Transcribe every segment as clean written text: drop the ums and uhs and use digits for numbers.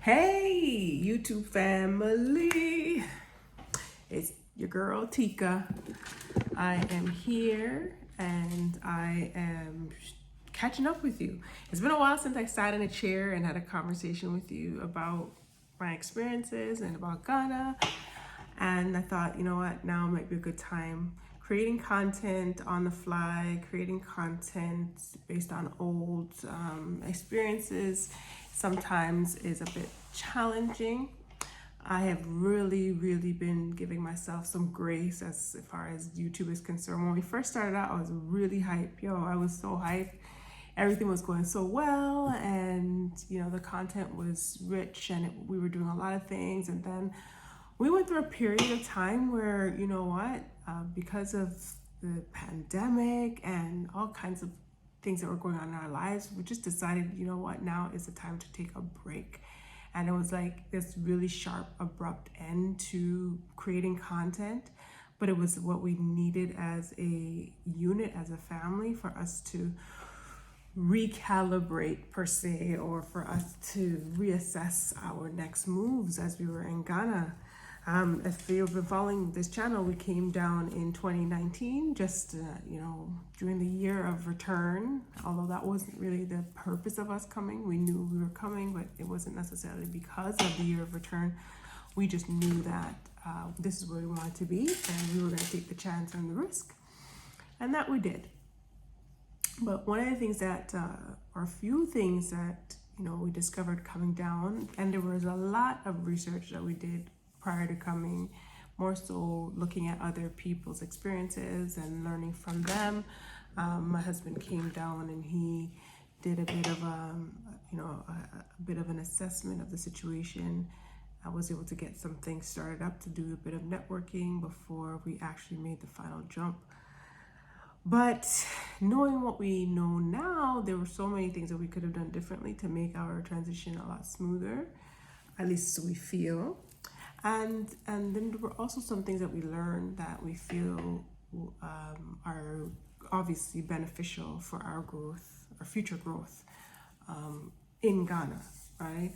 Hey, YouTube family. It's your girl Tika. I am here and I am catching up with you. It's been a while since I sat in a chair and had a conversation with you about my experiences and about Ghana. And I thought, you know what, now might be a good time. Creating content on the fly, creating content based on old experiences sometimes is a bit challenging. I have really been giving myself some grace as far as YouTube is concerned. When we first started out, I was really hyped. I was so hyped. Everything was going so well, and the content was rich, and we were doing a lot of things. And then we went through a period of time where, because of the pandemic and all kinds of things that were going on in our lives, we just decided, now is the time to take a break. And it was like this really sharp, abrupt end to creating content, but it was what we needed as a unit, as a family, for us to recalibrate per se, or for us to reassess our next moves as we were in Ghana. If you've been following this channel, we came down in 2019, just during the year of return, although that wasn't really the purpose of us coming. We knew we were coming, but it wasn't necessarily because of the year of return. We just knew that this is where we wanted to be, and we were going to take the chance and the risk, and that we did. But one of the things that, or a few things that, we discovered coming down, and there was a lot of research that we did prior to coming, more so looking at other people's experiences and learning from them. My husband came down and he did a bit of a bit of an assessment of the situation. I was able to get some things started up to do a bit of networking before we actually made the final jump. But knowing what we know now, there were so many things that we could have done differently to make our transition a lot smoother, at least so we feel. And then there were also some things that we learned that we feel are obviously beneficial for our growth, our future growth in Ghana, right?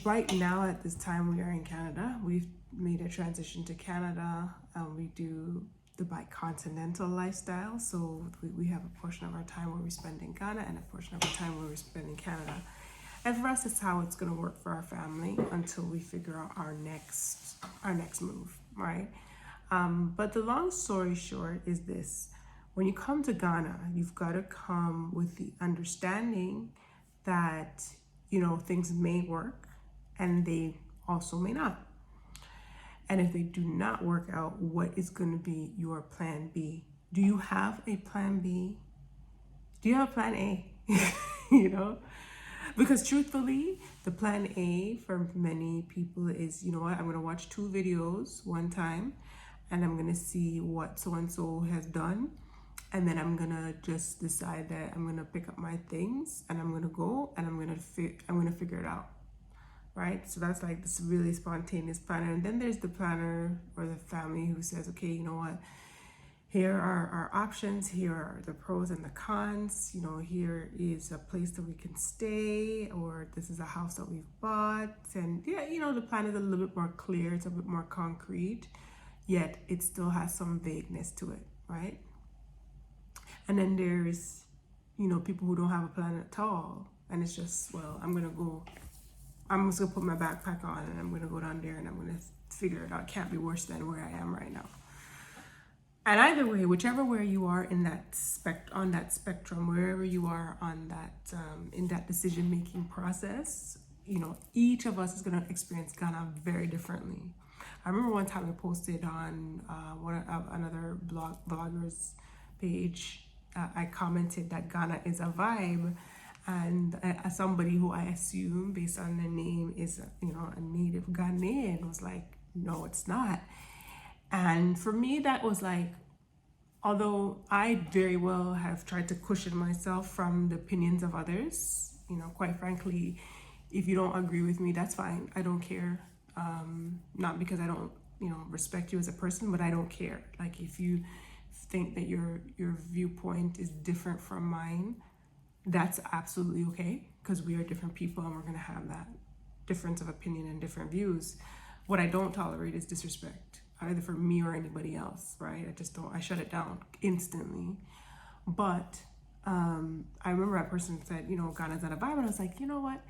Right now, at this time, we are in Canada. We've made a transition to Canada. We do the bicontinental lifestyle. So we have a portion of our time where we spend in Ghana and a portion of our time where we spend in Canada. And for us, it's how it's going to work for our family until we figure out our next move, right? But the long story short is this: when you come to Ghana, you've got to come with the understanding that things may work and they also may not. And if they do not work out, what is going to be your plan B? Do you have a plan B? Do you have a plan A? Because truthfully, the plan A for many people is, I'm going to watch 2 videos one time and I'm going to see what so-and-so has done. And then I'm going to just decide that I'm going to pick up my things and I'm going to go and I'm going to figure it out. Right? So that's like this really spontaneous planner. And then there's the planner or the family who says, okay, you know what? Here are our options. Here are the pros and the cons. Here is a place that we can stay, or this is a house that we've bought. And the plan is a little bit more clear. It's a bit more concrete, yet it still has some vagueness to it, right? And then there's, people who don't have a plan at all. And it's just, well, I'm just gonna put my backpack on and I'm gonna go down there and I'm gonna figure it out. It can't be worse than where I am right now. And either way, whichever way you are in that on that spectrum, wherever you are on that in that decision-making process, each of us is gonna experience Ghana very differently. I remember one time I posted on another blogger's page. I commented that Ghana is a vibe, and as somebody who I assume based on the name is a native Ghanaian was like, no, it's not. And for me, that was like, although I very well have tried to cushion myself from the opinions of others, quite frankly, if you don't agree with me, that's fine. I don't care. Not because I don't, respect you as a person, but I don't care. Like, if you think that your viewpoint is different from mine, that's absolutely okay, because we are different people and we're going to have that. difference of opinion and different views. What I don't tolerate is disrespect, either for me or anybody else, right? I shut it down instantly. But I remember that person said, Ghana's not a vibe. And I was like, you know what?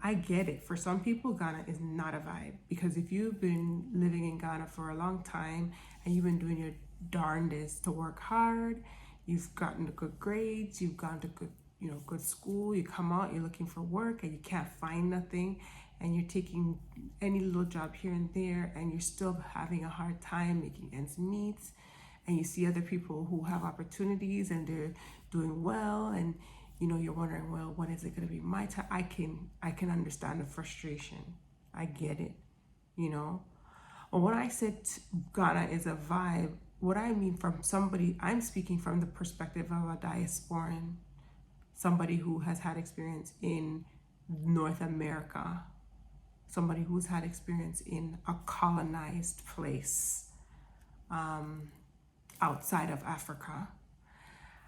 I get it. For some people, Ghana is not a vibe. Because if you've been living in Ghana for a long time and you've been doing your darndest to work hard, you've gotten the good grades, you've gone to good school, you come out, you're looking for work and you can't find nothing, and you're taking any little job here and there, and you're still having a hard time making ends meet, and you see other people who have opportunities and they're doing well, and you're wondering, well, when is it going to be my time? I can understand the frustration. I get it, But when I said Ghana is a vibe, what I mean I'm speaking from the perspective of a diasporan, somebody who has had experience in North America, somebody who's had experience in a colonized place outside of Africa,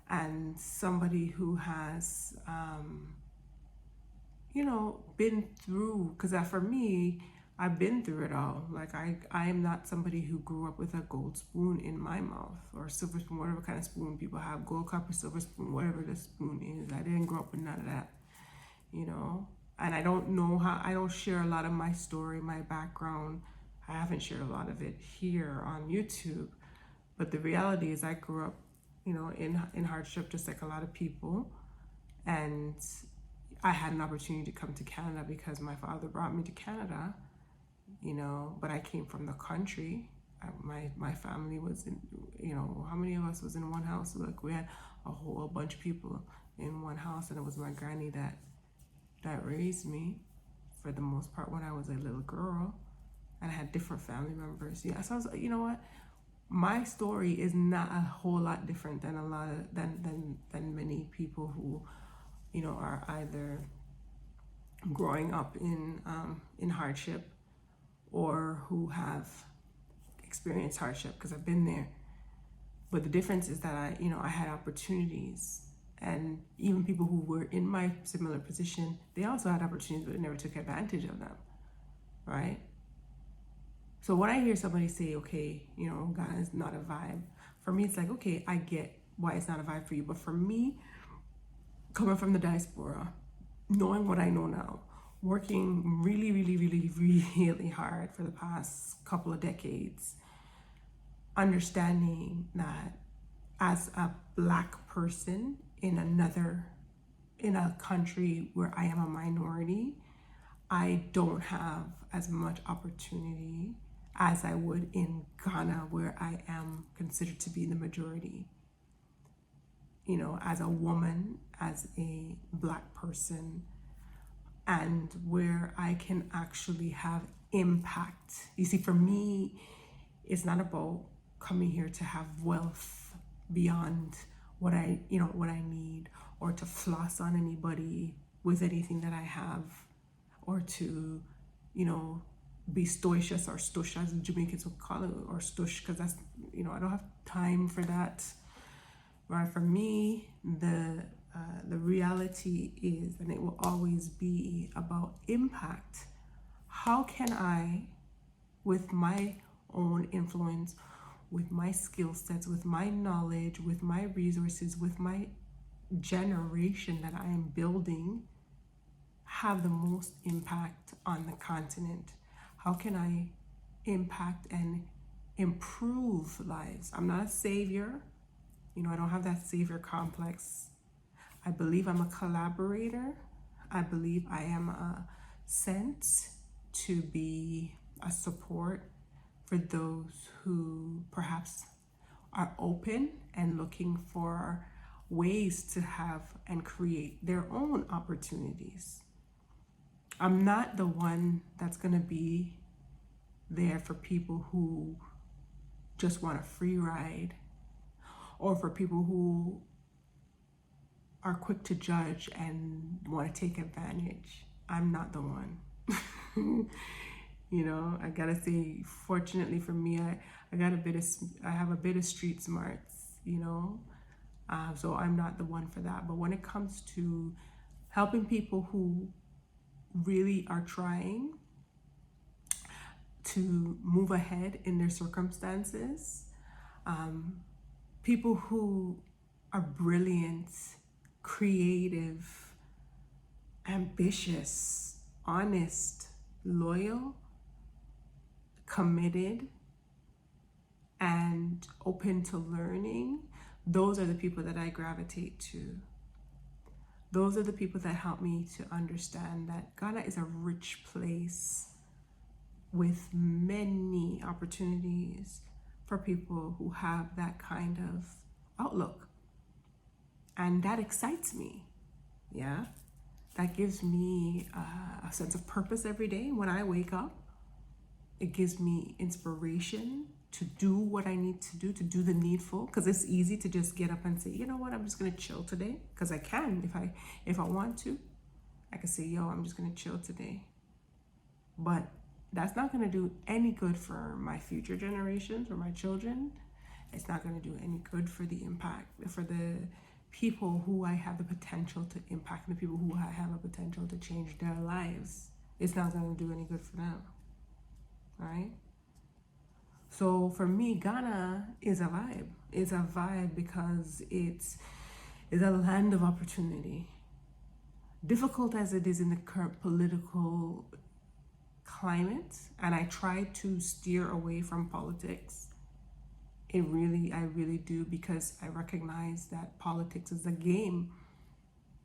and somebody who has, been through, because for me, I've been through it all. Like I am not somebody who grew up with a gold spoon in my mouth, or silver spoon, whatever kind of spoon people have, gold, copper, silver spoon, whatever the spoon is. I didn't grow up with none of that, and I don't know I don't share a lot of my story, my background. I haven't shared a lot of it here on YouTube, but the reality is I grew up, in hardship, just like a lot of people. And I had an opportunity to come to Canada because my father brought me to Canada, but I came from the country. My family was in, how many of us was in one house? Like we had a whole bunch of people in one house, and it was my granny that raised me for the most part when I was a little girl, and I had different family members. Yeah, so I was like, you know what? My story is not a whole lot different than than many people who, are either growing up in hardship or who have experienced hardship, because I've been there. But the difference is that I had opportunities, and even people who were in my similar position, they also had opportunities, but they never took advantage of them, right? So when I hear somebody say, okay, God is not a vibe, for me, it's like, okay, I get why it's not a vibe for you. But for me, coming from the diaspora, knowing what I know now, working really, really, really, really hard for the past couple of decades, understanding that as a Black person in a country where I am a minority, I don't have as much opportunity as I would in Ghana, where I am considered to be the majority. As a woman, as a Black person, and where I can actually have impact. You see, for me, it's not about coming here to have wealth beyond what I need, or to floss on anybody with anything that I have, or to, be stoicious or stush, as Jamaicans would call it, or stush, because that's, I don't have time for that. Right? For me, the reality is, and it will always be, about impact. How can I, with my own influence, with my skill sets, with my knowledge, with my resources, with my generation that I am building, have the most impact on the continent? How can I impact and improve lives? I'm not a savior. I don't have that savior complex. I believe I'm a collaborator. I believe I am sent to be a support for those who perhaps are open and looking for ways to have and create their own opportunities. I'm not the one that's going to be there for people who just want a free ride, or for people who are quick to judge and want to take advantage. I'm not the one. I gotta say, fortunately for me, I have a bit of street smarts, so I'm not the one for that. But when it comes to helping people who really are trying to move ahead in their circumstances. People who are brilliant, creative, ambitious, honest, loyal, committed, and open to learning. Those are the people that I gravitate to. Those are the people that help me to understand that Ghana is a rich place with many opportunities for people who have that kind of outlook. And that excites me. Yeah. That gives me a sense of purpose every day when I wake up. It gives me inspiration to do what I need to do the needful. Because it's easy to just get up and say, you know what, I'm just gonna chill today. Because I can, if I want to, I can say, yo, I'm just gonna chill today. But that's not gonna do any good for my future generations or my children. It's not gonna do any good for the impact, for the people who I have the potential to impact, the people who I have a potential to change their lives. It's not gonna do any good for them, right? So for me, Ghana is a vibe. It's a vibe because it's a land of opportunity. Difficult as it is in the current political climate, and I try to steer away from politics. I really do, because I recognize that politics is a game.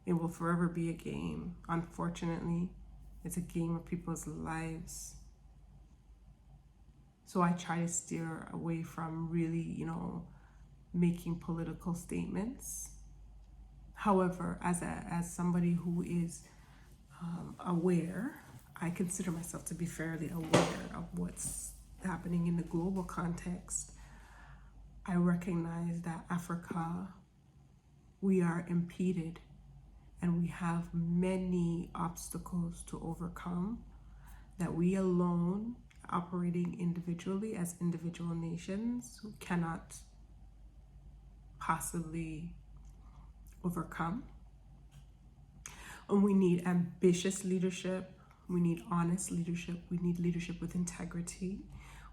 It will forever be a game. Unfortunately, it's a game of people's lives. So I try to steer away from really, making political statements. However, as somebody who is aware, I consider myself to be fairly aware of what's happening in the global context. I recognize that Africa, we are impeded and we have many obstacles to overcome that we alone, operating individually as individual nations, cannot possibly overcome. And we need ambitious leadership. We need honest leadership. We need leadership with integrity.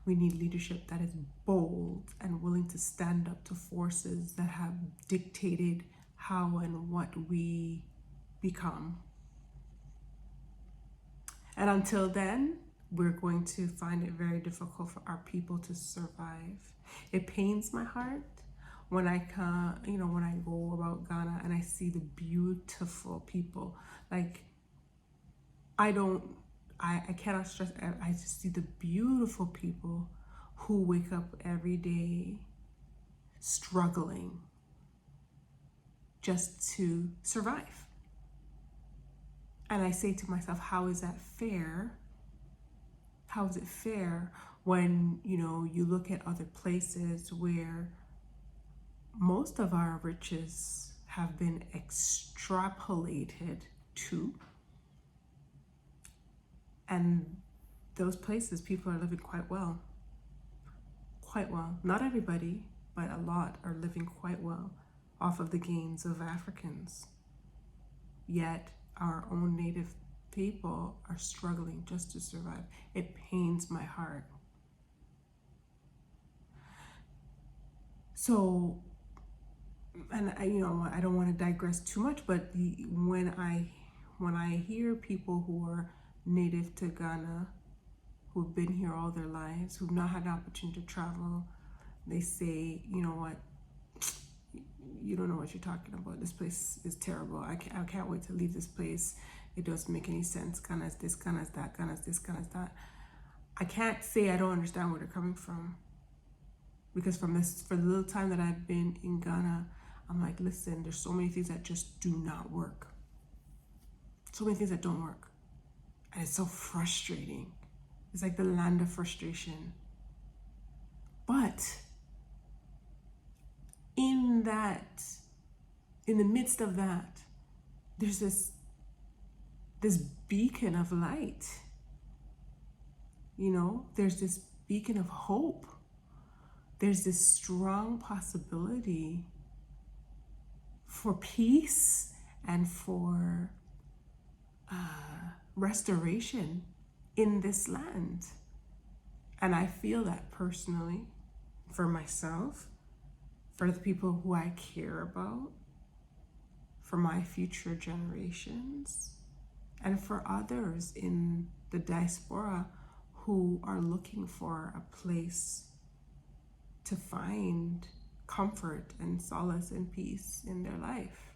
We need leadership that is bold and willing to stand up to forces that have dictated how and what we become. And until then, we're going to find it very difficult for our people to survive. It pains my heart when I go about Ghana and I see the beautiful people. Like, I cannot stress, I just see the beautiful people who wake up every day struggling just to survive. And I say to myself, how is that fair? How is it fair when, you look at other places where most of our riches have been extrapolated to, and those places people are living quite well. Quite well. Not everybody, but a lot are living quite well off of the gains of Africans. Yet our own native people are struggling just to survive. It pains my heart. So, and I don't want to digress too much, but when I hear people who are native to Ghana, who've been here all their lives, who've not had an opportunity to travel, they say, you know what, you don't know what you're talking about. This place is terrible. I can't wait to leave this place. It doesn't make any sense. Ghana is this, Ghana is that, Ghana is this, Ghana is that. I can't say I don't understand where they're coming from, because for the little time that I've been in Ghana, I'm like, listen, there's so many things that just do not work. So many things that don't work. And it's so frustrating. It's like the land of frustration. But in the midst of that, there's this beacon of light. There's this beacon of hope. There's this strong possibility for peace and for restoration in this land. And I feel that personally for myself, for the people who I care about, for my future generations, and for others in the diaspora who are looking for a place to find comfort and solace and peace in their life.